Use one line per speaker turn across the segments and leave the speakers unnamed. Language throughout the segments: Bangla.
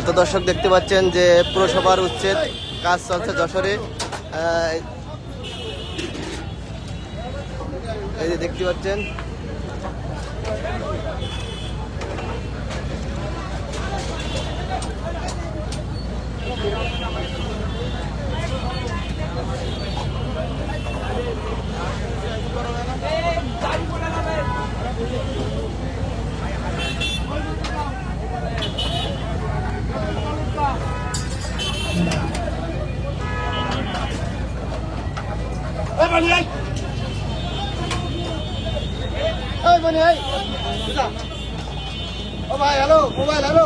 তো দর্শক দেখতে পাচ্ছেন যে পুরসভার উচ্ছেদ কাজ চলছে যশোরে। এই যে দেখতে পাচ্ছেন ভাই হ্যালো মোবাইল হ্যালো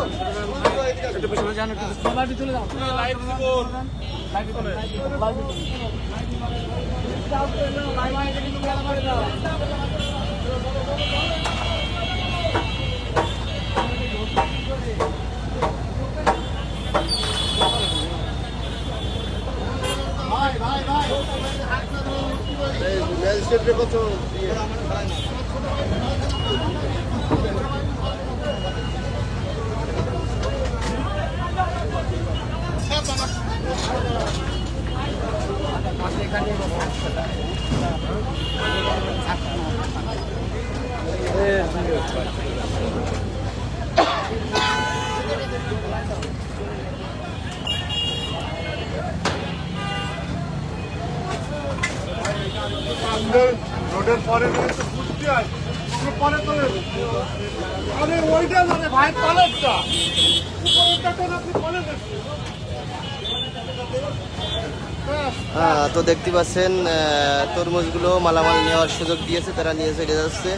ম্যাজিস্ট্রেটের কত রোডের পরে বুঝতে হয় পরে তো আরে ওইটা মানে ভাই পলেরটা আপনি পলে তো দেখতে পাচ্ছেন তরমুজগুলো মালামাল নেওয়ার সুযোগ দিয়েছে, তারা নিয়ে চলে যাচ্ছে।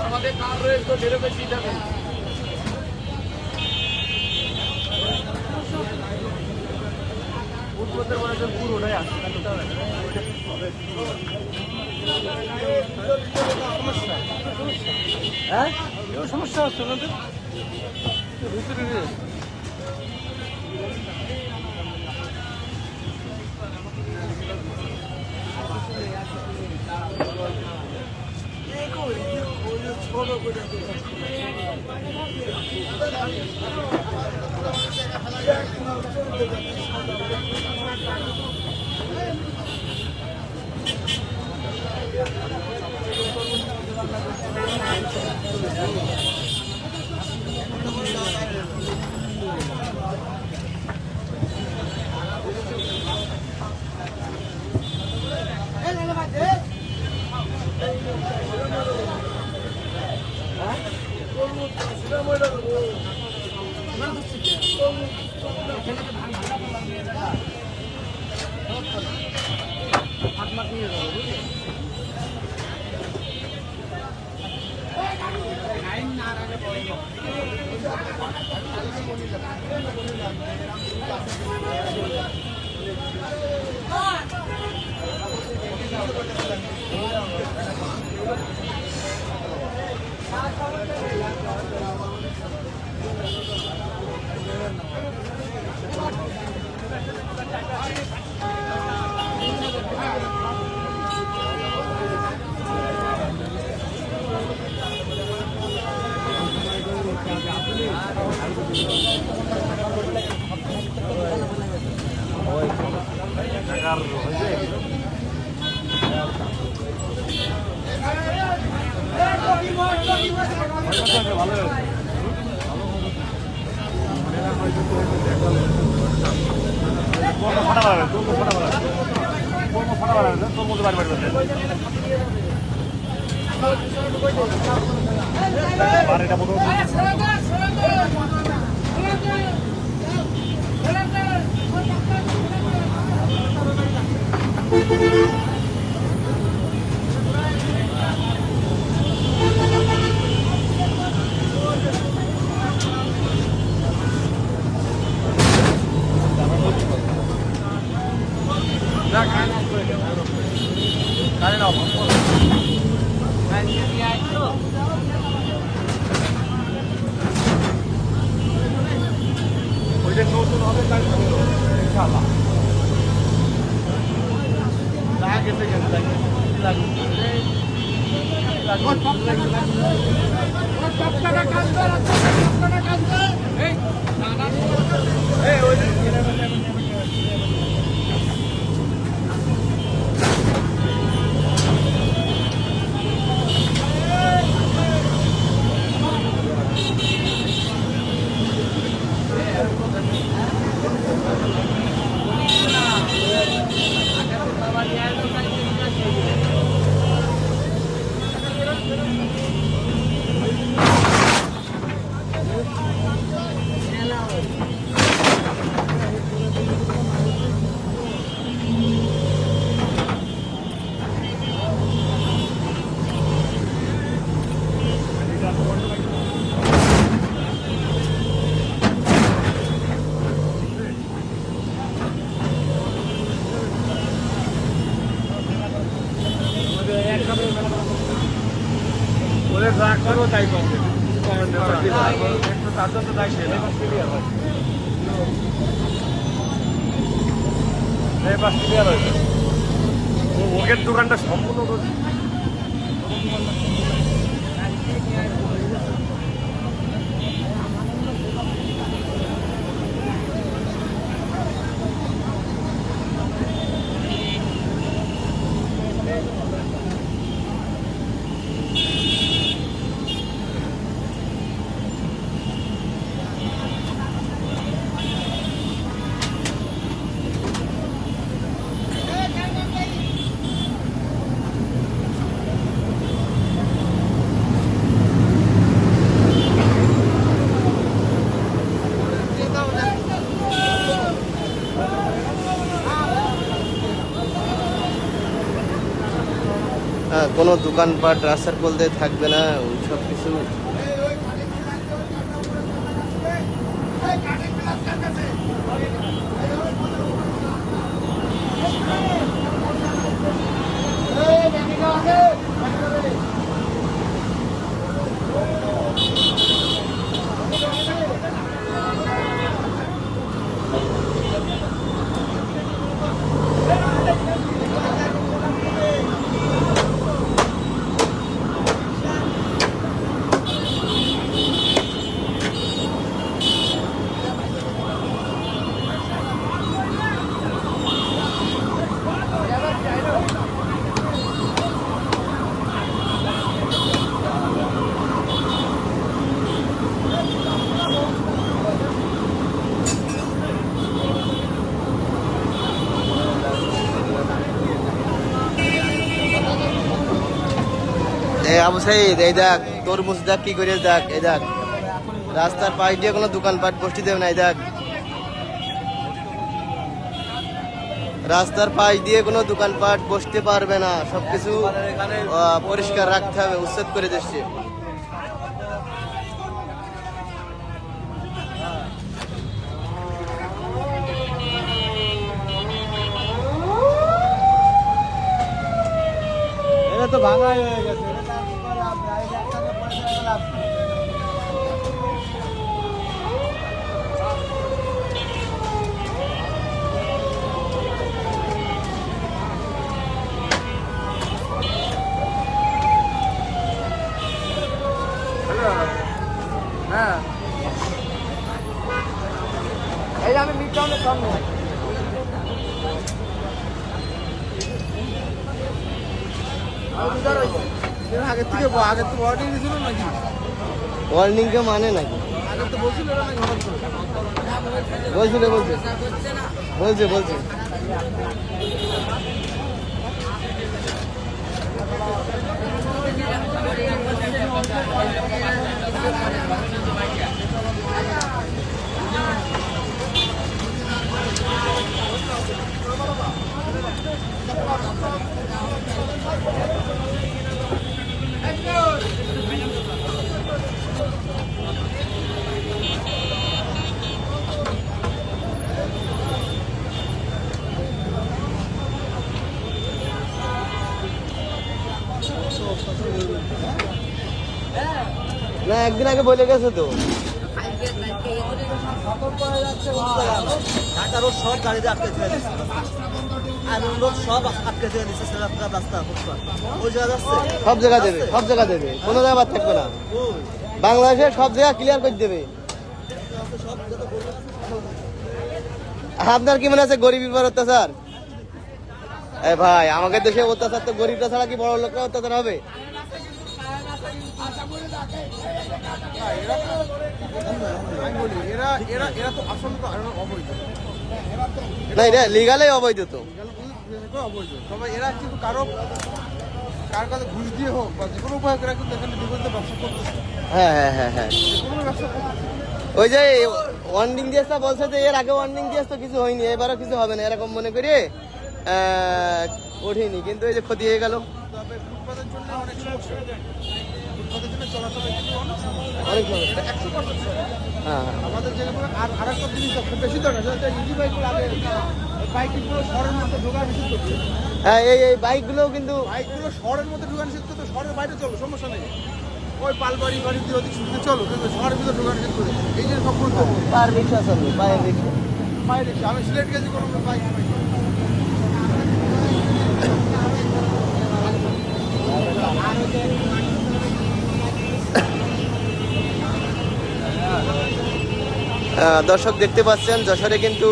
আমাদের কার রয়েছে তো ঢেরে বেশি যাবে পুরোটাই আসে হ্যাঁ সমস্যা হচ্ছে ওনাদের ভিতরে নতুন হবে তাই ইনশাআল্লাহ গেছে ওদের যা করবো তাই করবে তার জন্য তাই ক্লিয়ার হয়েছে ওকের দোকানটা সম্পূর্ণ
কোনো দোকানপাট রাস্তার কোল দিয়ে থাকবে না, সব কিছু আবু সাইদ এই দেখ তরমুজ দেখ কি করে দেখ, এই দেখ রাস্তার পাশ দিয়ে কোনো দোকানপাট বসতে দেবে না, এই দেখ রাস্তার পাশ দিয়ে কোনো দোকানপাট বসতে পারবে না, সবকিছু পরিষ্কার রাখতে হবে, উচ্ছেদ করে দিচ্ছে।
এটা তো ভাঙাই হয়ে গেছে। হ্যাঁ এই আমি মিড টাউনের সামনে আগের থেকে আগের তো ওয়ার্নিং দিয়েছিল নাকি?
ওয়ার্নিং কে মানে নাকি?
আগে তো বলছিল না
বলছিল বলছে বলছে বলছে না একদিন আগে বলে গেছে তো।
ঢাকা রোড সব গাড়িতে আটকে দিয়ে দিচ্ছে, আর লোক সব আটকে দিয়ে দিচ্ছে, সেরাপুরা রাস্তা ফুটপাত ওই জায়গা যাচ্ছে,
সব জায়গা দেবে, সব জায়গা দেবে, কোনো জায়গা বাদ থাকবে না। বাংলাদেশে সব জায়গা ক্লিয়ার করে দেবে। আপনার কি মনে আছে গরিবের উপর অত্যাচার? এ ভাই আমাদের দেশে অত্যাচার তো গরিবরা ছাড়া কি বড় লোকরা অত্যাচার হবে?
এরা তো আসলে তো অবৈধ,
না এটা লিগালেই অবৈধ তো।
অবৈধ সবাই এরা কিন্তু কার কাছে ঘুষ দিয়ে হোক বা যে কোনো উপায় করে কিন্তু এখানে বিপরীত ব্যবসা করতেছে,
হ্যাঁ হ্যাঁ হ্যাঁ হ্যাঁ,
যে কোনো ব্যবসা করতেছে।
ওই যে ওয়ার্নিং দিয়েছে, বলছে যে এর আগে ওয়ার্নিং দিয়েছে তো কিছু হয়নি, এবারও কিছু হবে না এরকম মনে করি ওঠেনি, কিন্তু এই যে ক্ষতি হয়ে গেল।
তবে ফুটপাতের জন্য অনেক সমস্যা, ফুটপাতের জন্য চলাচলের জন্য অনেক সমস্যা,
অনেক সমস্যা।
এটা 100% সমস্যা।
হ্যাঁ
আমাদের যেগুলো আর একটা জিনিস খুব বেশি দরকার, সেটা হচ্ছে ইজি বাইকগুলো আগে বাইকগুলো শহরের মধ্যে ঢোকা নিষেধ করছে,
হ্যাঁ, এই বাইকগুলোও কিন্তু
বাইকগুলো শহরের মধ্যে ঢোকা নিষেধ করতে, শহরের বাইরে চলো সমস্যা নেই, ওই পালবাড়ি বাড়ি দিয়ে ওদিক শুনে চলো, কিন্তু শহরের ভিতরে ঢোকা নিষেধ করে এই যে সব করতে হবে।
পার রিক্সা চলবে, পায়ের রিক্সা।
বাইরে আমি সিলেট গেছি কোনো বাইক নাই।
দর্শক দেখতে পাচ্ছেন যশোরে কিন্তু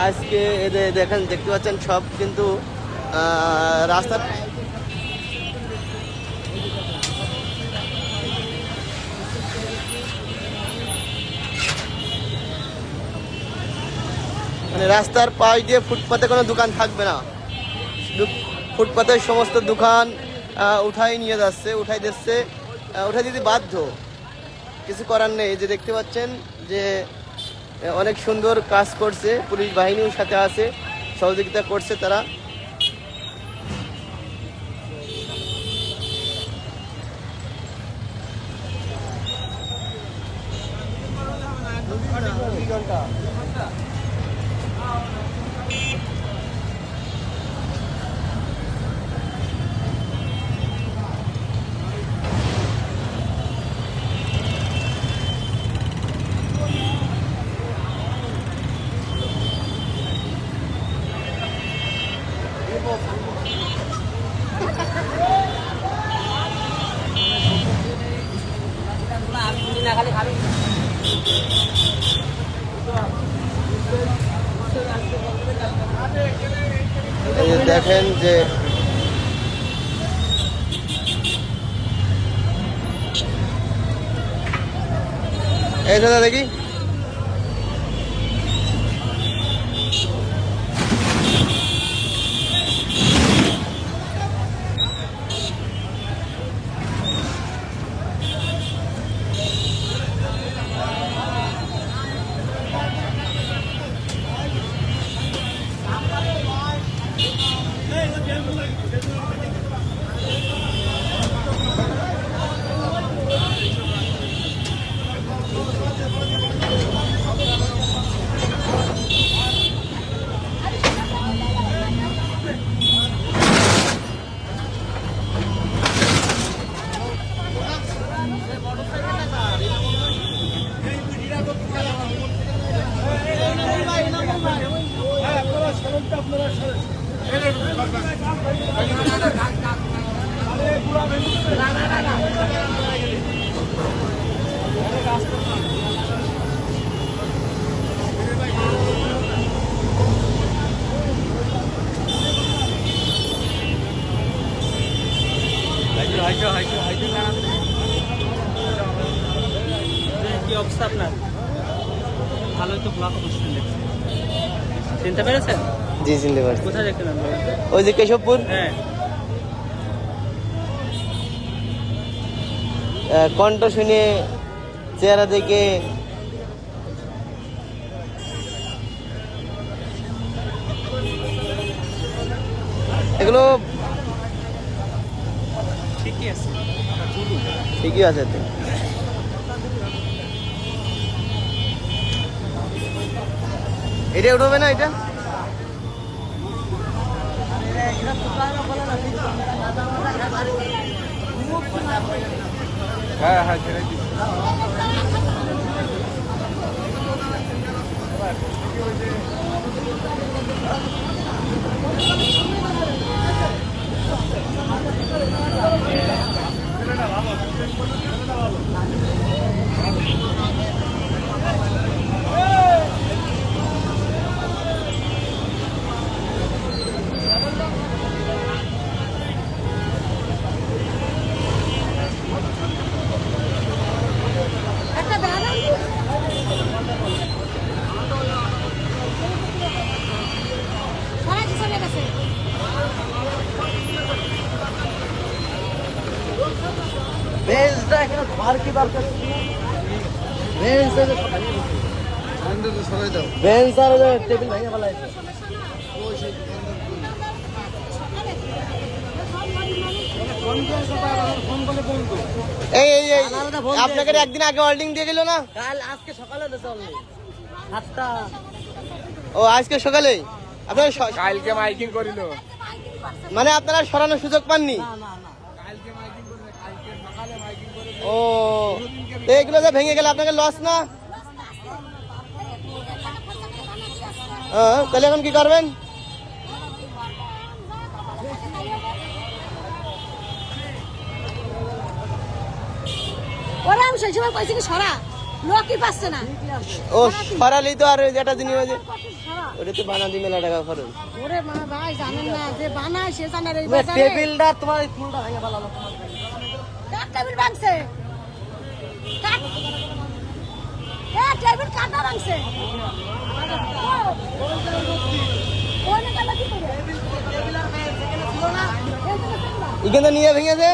আজকে এদের দেখেন, দেখতে পাচ্ছেন সব কিন্তু রাস্তার মানে রাস্তার পাশ দিয়ে ফুটপাতে কোনো দোকান থাকবে না, শুধু ফুটপাতের সমস্ত দোকান উঠাই নিয়ে যাচ্ছে, উঠাই দিচ্ছে, উঠাই দিতে বাধ্য, কিছু করার নেই। যে দেখতে পাচ্ছেন যে অনেক সুন্দর কাজ করছে, পুলিশ বাহিনীও সাথে আছে, সহযোগিতা করছে তারা। এই যে দেখেন যে এই দাদা দেখি
কি অবস্থা আপনার? ভালোই তো ব্লগ করছেন, চিনতে পেরেছেন?
জি চিনতে পারছি।
কোথায় দেখতে পান?
ওই যে কেশবপুর,
হ্যাঁ,
কণ্ঠ শুনে চেহারা দেখে এগুলো
ঠিকই আছে।
ঠিকই আছে তো। এটা উঠবে না, এটা
হ্যাঁ হ্যাঁ ছেড়ে দিই।
একটা ব্যানার সরাই দিছে মেয়ে কাছে
বেঞ্চটা এখানে ধোয়ার কি দরকার ছিল? বেঞ্চ বেঞ্চ আর টেবিল ভেঙে ফেলাইছে।
এই এই এই আপনাকে একদিন আগে হোল্ডিং দিয়ে গেল না?
কাল আজকে সকালে দিতে হবে 7টা।
ও আজকে সকালেই আপনার
কালকে মাইকিং করিল।
মানে আপনারা সরানোর সুযোগ পাননি?
না না না
কালকে মাইকিং করিল, কালকে সকালে মাইকিং করিল।
ও তো এগুলো যে ভেঙে গেলে আপনাকে লস না? তাহলে এখন কি করবেন?
ওরা আমি সেই সময় কইছি কি সরা লোকই পাচ্ছে না
ও সরালেই তো আর যেটা জিনিস আছে
সরা
ওটা তো বানাদি মেলা টাকা খরচ।
ওরে মা ভাই জানেন না যে বানায় সে জানার এই
ওই
বাজারে
টেবিলটা তোমার এই ফুলটা ভেঙে ফেলালো তোমার।
কাট টেবিল ভাঙছে কাট এ টেবিল কাটা ভাঙছে ওনে কালা কি করে
টেবিল আর বেঞ্চ এখানে ছিল না।
এই যে দেখলা
এখানে নিয়ে ভেঙেছে।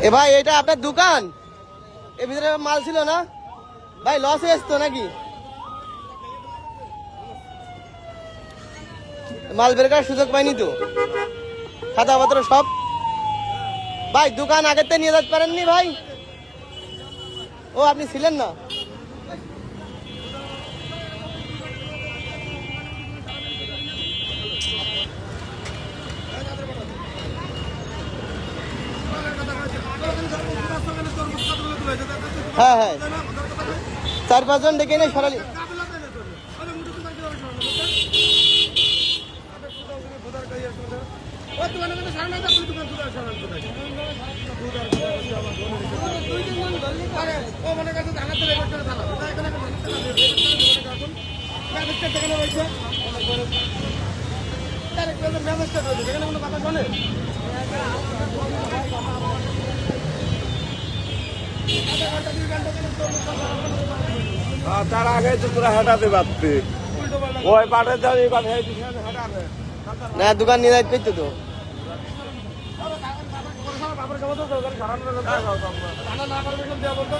এ ভাই এটা আপনার দোকান? এর ভিতরে মাল ছিল না ভাই? লস হয়ে আসতো নাকি? মাল বের করার সুযোগ পাইনি তো, খাতাপত্র সব। ভাই দোকান আগের থেকে নিয়ে যেতে পারেননি ভাই? ও আপনি ছিলেন না? হ্যাঁ হ্যাঁ 4-5 জন ডেকে এনে সরালি।
তার আগে তো তোরা হাঁটাতে পারতি, ওই পাঠে যাবি পাঠে হাঁটাবে
না দোকান নিয়ে যাইতে পারতো তো।
না করবে দেওয়া বলতো